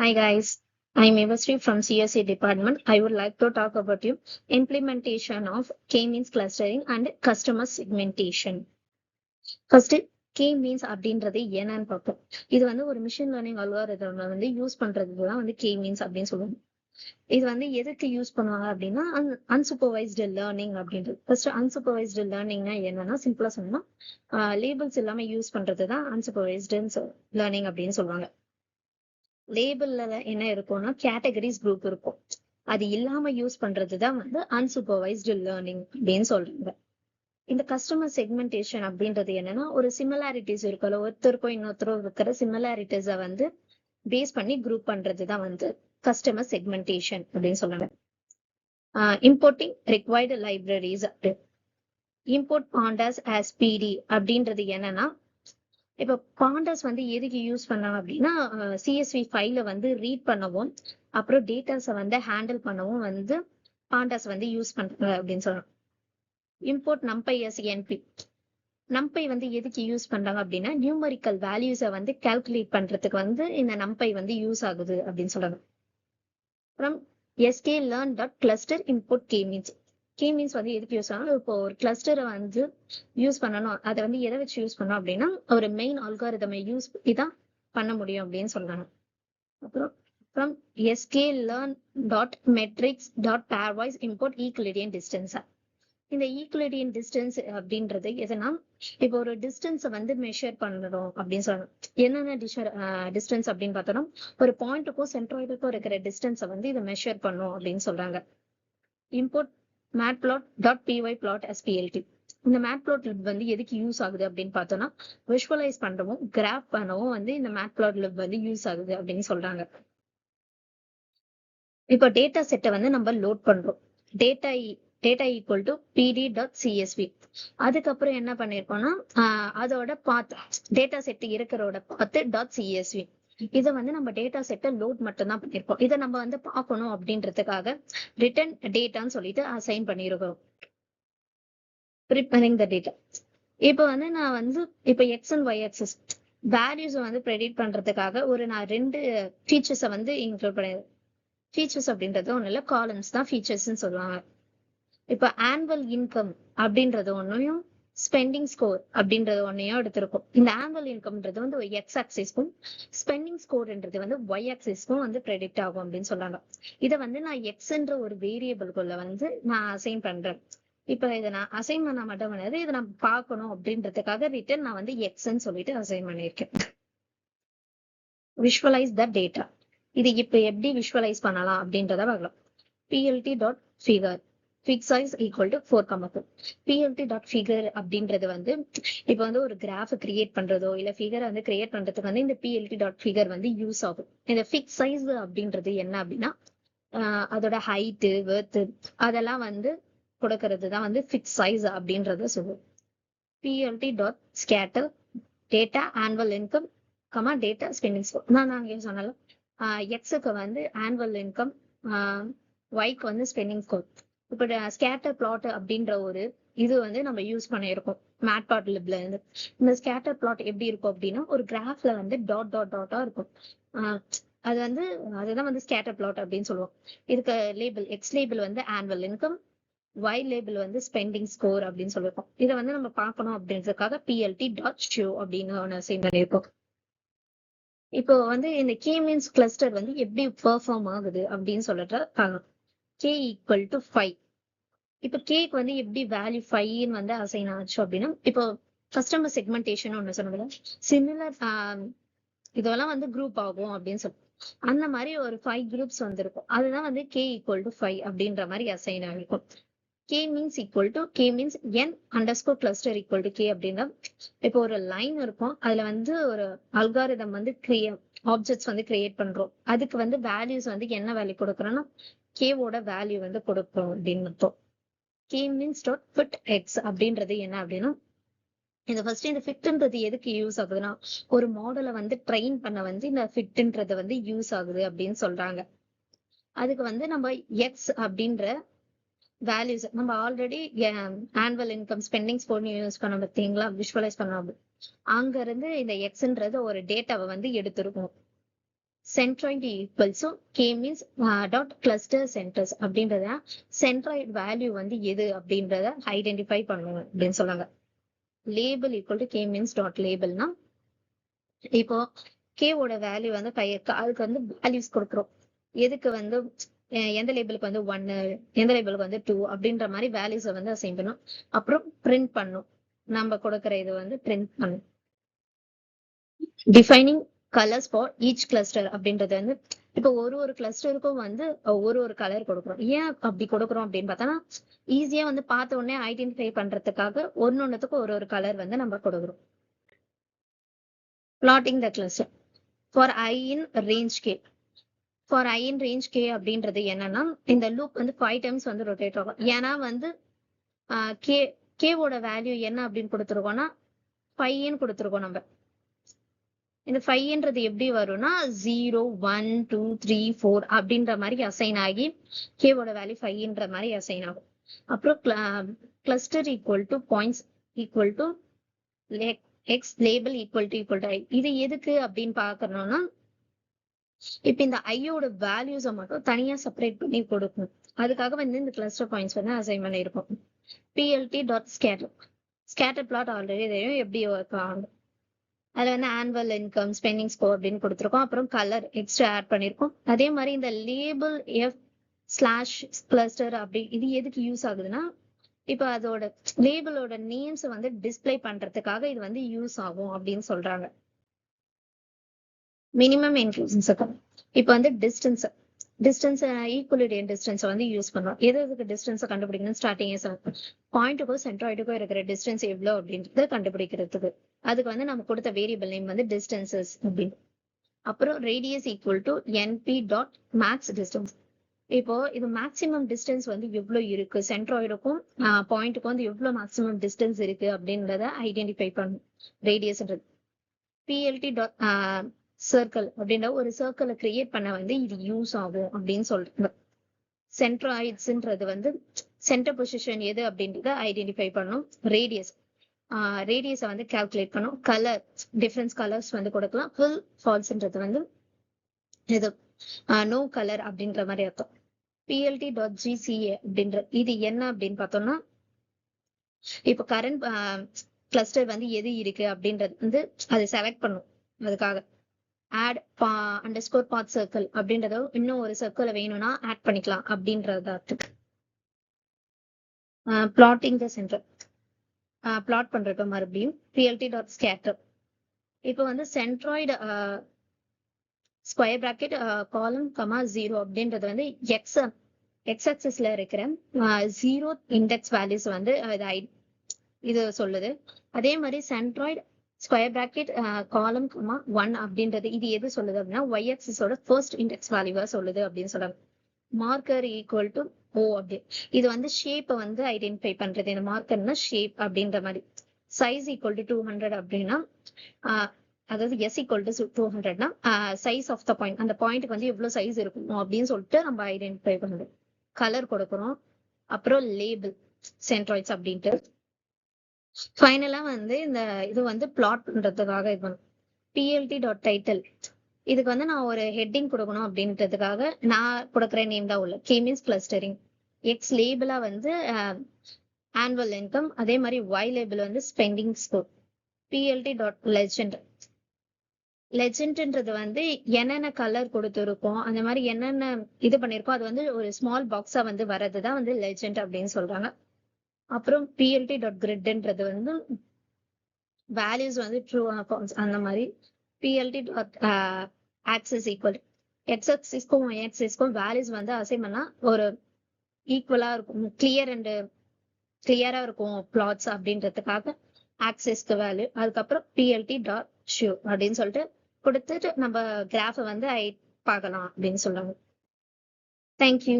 Hi guys, I'm Evasri from CSE department. I would like to talk about you implementation of K-means clustering and customer segmentation. First, K-means அப்படின்றது என்னன்னு பார்ப்போம். இது வந்து ஒரு machine learning algorithm வந்து use பண்றதுக்கு தான் வந்து K-means அப்படின்னு சொல்லுவாங்க. இது வந்து எதுக்கு யூஸ் பண்ணுவாங்க அப்படின்னா அன்சூப்பர்வைஸ்டு லேர்னிங் அப்படின்றது. ஃபர்ஸ்ட் அன்சூப்பர்வைஸ்டு லேர்னிங்னா என்னன்னா சிம்பிளா சொன்னா லேபிள்ஸ் இல்லாம யூஸ் பண்றது தான் அன்சூப்பர்வைஸ்டு லேர்னிங் அப்படின்னு சொல்லுவாங்க. லேபிள்ல என்ன இருக்கும்னா கேட்டகரிஸ் குரூப் இருக்கும். அது இல்லாம யூஸ் பண்றதுதான் வந்து அன்சூப்பர்வைஸ்டு லேர்னிங் அப்படின்னு சொல்றாங்க. இந்த கஸ்டமர் செக்மெண்டேஷன் அப்படின்றது என்னன்னா ஒரு சிமிலாரிட்டிஸ் இருக்கல ஒருத்தருக்கும் இன்னொருத்தரும் இருக்கிற சிமிலாரிட்டிஸ வந்து பேஸ் பண்ணி குரூப் பண்றதுதான் வந்து கஸ்டமர் செக்மெண்டேஷன் அப்படின்னு சொல்றாங்க. Importing required libraries import பாண்டாஸ் as பிடி அப்படின்றது என்னன்னா இப்ப பாண்டாஸ் வந்து எதுக்கு யூஸ் பண்ணாங்க அப்படின்னா சிஎஸ்வி ஃபைல வந்து ரீட் பண்ணவும் அப்புறம் டேட்டாஸை வந்து ஹேண்டில் பண்ணவும் வந்து பாண்டாஸ் வந்து யூஸ் பண்றாங்க அப்படின்னு சொல்றோம். இம்போர்ட் நம்பை எஸ் என்பி நம்பை வந்து எதுக்கு யூஸ் பண்றாங்க அப்படின்னா நியூமரிக்கல் வேல்யூஸை வந்து கால்குலேட் பண்றதுக்கு வந்து இந்த நம்பை வந்து யூஸ் ஆகுது அப்படின்னு சொல்றாங்க. அப்புறம் SK learn dot cluster import K means வந்து எதுக்கு யூஸ் ஆகும். இப்போ ஒரு கிளஸ்டரை வந்து யூஸ் பண்ணணும், அதை வந்து எதை வச்சு யூஸ் பண்ணோம் அப்படின்னா ஒரு மெயின் அல்காரிதமை யூஸ் பண்ணி தான் பண்ண முடியும் அப்படின்னு சொல்றாங்க. அப்புறம் SK learn dot metrics dot pairwise import Euclidean distance. இந்த ஈக்குலிடியன் டிஸ்டன்ஸ் அப்படின்றது எதுனா இப்போ ஒரு டிஸ்டன்ஸை வந்து மெஷர் பண்ணணும் அப்படின்னு சொல்றாங்க. என்னென்ன டிஸ்டன்ஸ் அப்படின்னு பார்த்தோம்னா ஒரு பாயிண்ட்டுக்கும் சென்ட்ராய்டுக்கும் இருக்கிற டிஸ்டன்ஸை வந்து இதை மெஷர் பண்ணும் அப்படின்னு சொல்றாங்க. Import matplot.py plot as plt. இந்த matplotlib வந்து எதுக்கு யூஸ் ஆகுது அப்படின்னு பார்த்தோம்னா விஷுவலைஸ் பண்றவும் கிராஃப் பண்ணவும் வந்து இந்த matplotlib வந்து யூஸ் ஆகுது அப்படின்னு சொல்றாங்க. இப்போ டேட்டா செட்டை வந்து நம்ம லோட் பண்றோம். Data equal to pd.csv. அதுக்கப்புறம் என்ன பண்ணிருக்கோம்னா அதோட பாத் டேட்டா செட் இருக்கிறோட பாத்து .csv. இதை வந்து நம்ம டேட்டா செட்டை லோட் மட்டும் தான் பண்ணிருக்கோம். இதை நம்ம வந்து பார்க்கணும் அப்படின்றதுக்காக ரிட்டர்ன் டேட்டான்னு சொல்லிட்டு அசைன் பண்ணிருக்கோம். Preparing the data. இப்போ வந்து நான் வந்து இப்போ எக்ஸ் அண்ட் ஒய் ஆக்சிஸ் வேல்யூஸை வந்து ப்ரெடிக்ட் பண்றதுக்காக நான் 2 ஃபீச்சர்ஸை வந்து இன்க்ளூட் பண்ணிடுறேன். ஃபீச்சர்ஸ் அப்படின்றது ஒன்றும் இல்லை, காலம்ஸ் தான் ஃபீச்சர்ஸ்ன்னு சொல்லுவாங்க. இப்போ ஆனுவல் இன்கம் அப்படின்றது ஒன்றையும் ஸ்பெண்டிங் ஸ்கோர் அப்படின்றது ஒன்னையும் எடுத்திருக்கும். இந்த ஆனுவல் இன்கம்ன்றது வந்து எக்ஸ் ஆக்சிஸ்க்கும் ஸ்பெண்டிங் ஸ்கோர்ன்றது வந்து ஒய் ஆக்சிஸ்க்கும் வந்து ப்ரெடிக்ட் ஆகும் அப்படின்னு சொல்றாங்க. இதை வந்து நான் எக்ஸ்ன்ற ஒரு வேரியபிள்குள்ள வந்து நான் அசைன் பண்றேன். இப்ப இதை நான் அசைன் பண்ண மட்டும் பண்ணாது, இதை நான் பார்க்கணும் அப்படின்றதுக்காக ரிட்டர்ன் நான் வந்து எக்ஸ்ன்னு சொல்லிட்டு அசைன் பண்ணியிருக்கேன். Visualise the data. இது இப்ப எப்படி விஷுவலைஸ் பண்ணலாம் அப்படின்றத பார்க்கலாம். plt.figure fig size equal to 4,4. plt.figure அப்படின்றது வந்து இப்ப வந்து ஒரு கிராஃப் கிரியேட் பண்றதோ இல்ல ஃபிகரை வந்து கிரியேட் பண்றதுக்கு வந்து இந்த plt.figure வந்து யூஸ் ஆகும். இந்த ஃபிக் சைஸ் அப்படின்றது என்ன அப்படின்னா அதோட ஹைட்டு வெர்த்து அதெல்லாம் வந்து கொடுக்கறது தான் வந்து ஃபிக்ஸ் சைஸ் அப்படின்றத சொல்லுவோம். plt.scatter data annual income data spending score. நான் அங்கே சொன்னாலும் எக்ஸுக்கு வந்து ஆனுவல் இன்கம், ஒய்க்கு வந்து ஸ்பெண்டிங் ஸ்கோர். இப்போ ஸ்கேட்டர் பிளாட் அப்படின்ற ஒரு இது வந்து நம்ம யூஸ் பண்ணியிருக்கோம் மேட்பாட்லிப்ல இருந்து. இந்த ஸ்கேட்டர் பிளாட் எப்படி இருக்கும் அப்படின்னா ஒரு கிராஃப்ல வந்து டாட்டா இருக்கும். அது வந்து அதுதான் வந்து ஸ்கேட்டர் பிளாட் அப்படின்னு சொல்லுவோம். இதுக்கு லேபிள் எக்ஸ் லேபிள் வந்து ஆனுவல் இன்கம், ஒய் லேபிள் வந்து ஸ்பெண்டிங் ஸ்கோர் அப்படின்னு சொல்லியிருக்கோம். இதை வந்து நம்ம பார்க்கணும் அப்படின்றதுக்காக plt.show அப்படின்னு ஒன்று அசைன் பண்ணியிருக்கோம். இப்போ வந்து இந்த கே மீன்ஸ் கிளஸ்டர் வந்து எப்படி பெர்ஃபார்ம் ஆகுது அப்படின்னு சொல்லிட்டு பார்க்கலாம். K equal to 5. இப்போ கேக்கு வந்து எப்படி வேல்யூ 5ன்னு வந்து அசைன் ஆச்சு அப்படின்னா இப்போ கஸ்டமர் செக்மெண்டேஷன் ஒன்று சொன்னதுல சிமிலர் இதெல்லாம் வந்து குரூப் ஆகும் அப்படின்னு சொல்லி அந்த மாதிரி ஒரு 5 குரூப்ஸ் வந்துருக்கும். அதுதான் வந்து கே ஈக்குவல் டு 5 அப்படின்ற மாதிரி அசைன் ஆகிருக்கும். K means equal to K means N underscore cluster equal to K அப்படின்னா இப்போ ஒரு லைன் இருக்கும், அதுல வந்து ஒரு அல்காரிதம் வந்து ஆப்ஜெக்ட்ஸ் வந்து கிரியேட் பண்றோம். அதுக்கு வந்து வேல்யூஸ் வந்து என்ன வேல்யூ கொடுக்குறோம்னா கேவோட வேல்யூ வந்து கொடுக்குறோம் அப்படின்னு அர்த்தம். K means dot fit X அப்படின்றது என்ன அப்படின்னா இந்த ஃபிட்ன்றது எதுக்கு யூஸ் ஆகுதுன்னா ஒரு மாடலை வந்து ட்ரெயின் பண்ண வந்து இந்த ஃபிட்ன்றது வந்து யூஸ் ஆகுது அப்படின்னு சொல்றாங்க. அதுக்கு வந்து நம்ம எக்ஸ் அப்படின்ற வேல்யூஸ் நம்ம already annual income spending score use பண்ண பார்த்தீங்களா, விஷுவலைஸ் பண்ண அங்க இருந்து இந்த எக்ஸ்ன்றது ஒரு டேட்டாவை வந்து எடுத்திருக்கும். centroid equals so k means dot cluster centers அப்படின்றத centroid வேல்யூ வந்து எது அப்படின்றத ஐடென்டிஃபை பண்ணுவோம் அப்படின்னு சொல்றாங்க. Label equal to k means dot லேபிள்னா இப்போ k ஓட வேல்யூ வந்து அதுக்கு வந்து வேல்யூஸ் கொடுக்குறோம். எதுக்கு வந்து எந்த லேபிளுக்கு வந்து 1 எந்த லேபிளுக்கு வந்து 2 அப்படின்ற மாதிரி வேல்யூஸை வந்து அசைன் பண்ணும். அப்புறம் பிரிண்ட் பண்ணும். நம்ம கொடுக்குற இது வந்து பிரிண்ட் பண்ணும். Defining colours for each cluster அப்படின்றது வந்து இப்போ ஒரு கிளஸ்டருக்கும் வந்து ஒரு கலர் கொடுக்குறோம். ஏன் அப்படி கொடுக்குறோம் அப்படின்னு பார்த்தோம்னா ஈஸியா வந்து பார்த்த உடனே ஐடென்டிஃபை பண்றதுக்காக ஒன்னொன்னுத்துக்கும் ஒரு கலர் வந்து நம்ம கொடுக்குறோம். Blotting the cluster for I in range K. For I in range K அப்படின்றது என்னன்னா இந்த லூப் வந்து 5 டைம்ஸ் வந்து ரொட்டேட் ஆகும். ஏன்னா வந்து கேவோட வேல்யூ என்ன அப்படின்னு கொடுத்துருக்கோம்னா 5 கொடுத்துருக்கோம். நம்ம இந்த 5ன்றது எப்படி வரும்னா 0 1 2 3 4 அப்படின்ற மாதிரி அசைன் ஆகி கேவோட வேல்யூ 5ன்ற மாதிரி அசைன் ஆகும். அப்புறம் cluster equal to points equal to X label equal to I. இது எதுக்கு அப்படின்னு பாக்கணும்னா இப்ப இந்த ஐயோட வேல்யூஸை மட்டும் தனியா செப்பரேட் பண்ணி கொடுக்கும். அதுக்காக வந்து இந்த கிளஸ்டர் பாயிண்ட்ஸ் வந்து அசைன் பண்ணியிருக்கும். PLT dot scatter plot already தெரியும் எப்படி ஒர்க் ஆகும். அதுல வந்து ஆனுவல் இன்கம் ஸ்பெண்டிங் ஸ்கோர் அப்படின்னு கொடுத்துருக்கோம். அப்புறம் கலர் எக்ஸ்ட்ரா ஆட் பண்ணிருக்கோம். அதே மாதிரி இந்த லேபிள் F/cluster அப்படி இது எதுக்கு யூஸ் ஆகுதுன்னா இப்ப அதோட லேபிளோட நேம்ஸ் வந்து டிஸ்பிளே பண்றதுக்காக இது வந்து யூஸ் ஆகும் அப்படின்னு சொல்றாங்க. மினிமம் இன்க்ளூஷன்ஸ் இப்ப வந்து டிஸ்டன்ஸ் ஈக்குவலிட்டியன் டிஸ்டன்ஸ் வந்து யூஸ் பண்றோம். எதுக்கு டிஸ்டன்ஸை கண்டுபிடிக்கணும் ஸ்டார்டிங் பாயிண்ட்டுக்கும் சென்ட்ராய்டுக்கும் இருக்கிற டிஸ்டன்ஸ் எவ்வளவு அப்படின்றத கண்டுபிடிக்கிறதுக்கு அதுக்கு வந்து நம்ம கொடுத்த வேரியபிள் நேம் வந்து டிஸ்டன்சஸ் அப்படின்னு. அப்புறம் radius equal to NP dot max distance. இப்போ இது மேக்சிமம் டிஸ்டன்ஸ் வந்து எவ்வளவு இருக்கு சென்ட்ராய்டுக்கும் பாயிண்ட்டுக்கும் வந்து எவ்வளவு மேக்சிமம் டிஸ்டன்ஸ் இருக்கு அப்படின்றத ஐடென்டிஃபை பண்ணும் ரேடியஸ்ன்றது. பிஎல்டி டாட் சர்க்கிள் அப்படின்ற ஒரு சர்க்கிளை கிரியேட் பண்ண வந்து இது யூஸ் ஆகும் அப்படின்னு சொல்றாங்க. சென்ட்ராய்ட்ஸ்ன்றது வந்து சென்டர் பொசிஷன் எது அப்படின்றத ஐடென்டிஃபை பண்ணும். ரேடியஸை வந்து கால்குலேட் பண்ணும். கலர் டிஃபரன்ஸ் கலர்ஸ் வந்து கொடுக்கலாம். ஃபுல் ஃபால்ஸ்ன்றது வந்து இது நோ கலர் அப்படின்ற மாதிரி அர்த்தம். பிஎல்டி டாட் ஜிசிஏ அப்படின்ற இது என்ன அப்படின்னு பார்த்தோம்னா இப்போ கரண்ட் கிளஸ்டர் வந்து எது இருக்கு அப்படின்றது வந்து அதை செலக்ட் பண்ணும். அதுக்காக ஆட் அண்டர்ஸ்கோர் பாத் சர்க்கிள் அப்படின்றத இன்னும் ஒரு சர்க்கிளை வேணும்னா ஆட் பண்ணிக்கலாம் அப்படின்றத பிளாட்டிங் த சென்டர் பிளாட் பண்றப்ப மறுபடியும் பிஎல்டி டாட் ஸ்கேட்டர். இப்போ வந்து சென்ட்ராய்டு ஸ்கொயர் பிராக்கெட் காலம் கமா 0 அப்படின்றது வந்து எக்ஸ் ஆக்சிஸ்ல இருக்கிற 0 இண்டெக்ஸ் வேல்யூஸ் வந்து இது சொல்லுது. அதே மாதிரி சென்ட்ராய்டு ஸ்கொயர் பிராக்கெட் காலம் கமா 1 அப்படின்றது இது எது சொல்லுது அப்படின்னா ஒய் ஆக்சிஸோட ஃபர்ஸ்ட் இண்டெக்ஸ் வேல்யூவா சொல்லுது அப்படின்னு சொல்றாங்க. மார்க்கர் ஈக்குவல் டு ஓ அப்படி இது வந்து ஷேப்பை வந்து ஐடென்டிஃபை பண்றது. இந்த மார்க்கர்னா ஷேப் அப்படின்ற மாதிரி. சைஸ் ஈக்குவல் டு 200 அப்படின்னா அதாவது எஸ் ஈக்குவல் டு 200னா சைஸ் ஆஃப் த பாயிண்ட் அந்த பாயிண்ட்டுக்கு வந்து எவ்வளவு சைஸ் இருக்கும் அப்படின்னு சொல்லிட்டு நம்ம ஐடென்டிஃபை பண்ணுது. கலர் கொடுக்குறோம். அப்புறம் லேபிள் சென்ட்ராய்ட்ஸ் அப்படின்ட்டு ஃபைனலா வந்து இந்த இது வந்து பிளாட் பண்றதுக்காக இது பண்ணும். பிஎல்டி டாட் டைட்டில் இதுக்கு வந்து நான் ஒரு ஹெட்டிங் கொடுக்கணும் அப்படின்றதுக்காக நான் கொடுக்குற நேம் தான் உள்ள கே மீன்ஸ் கிளஸ்டரிங். எக்ஸ் லேபிளா வந்து ஆனுவல் இன்கம். அதே மாதிரி ஒய் லேபிள் வந்து ஸ்பெண்டிங் ஸ்கோர். பிஎல்டி டாட் லெஜெண்ட்ன்றது வந்து என்னென்ன கலர் கொடுத்துருக்கோம் அந்த மாதிரி என்னென்ன இது பண்ணிருக்கோம் அது வந்து ஒரு ஸ்மால் பாக்ஸா வந்து வர்றதுதான் வந்து லெஜெண்ட் அப்படின்னு சொல்றாங்க. அப்புறம் பிஎல்டி டாட் கிரிட்ன்றது வந்து வேல்யூஸ் வந்து ட்ரூ அந்த மாதிரி. PLT dot axis equal X ஆக்சிஸ்க்கும் ஒய் ஆக்சிஸ்க்கும் வேல்யூஸ் வந்து அசைன் பண்ணா ஒரு ஈக்குவலா இருக்கும். கிளியரா இருக்கும் பிளாட்ஸ் அப்படின்றதுக்காக ஆக்சிஸ்க்கு வேல்யூ. அதுக்கப்புறம் பிஎல்டி டாட் ஷியூ அப்படின்னு சொல்லிட்டு கொடுத்துட்டு நம்ம கிராஃபை வந்து பார்க்கலாம் அப்படின்னு சொல்றாங்க. தேங்க்யூ.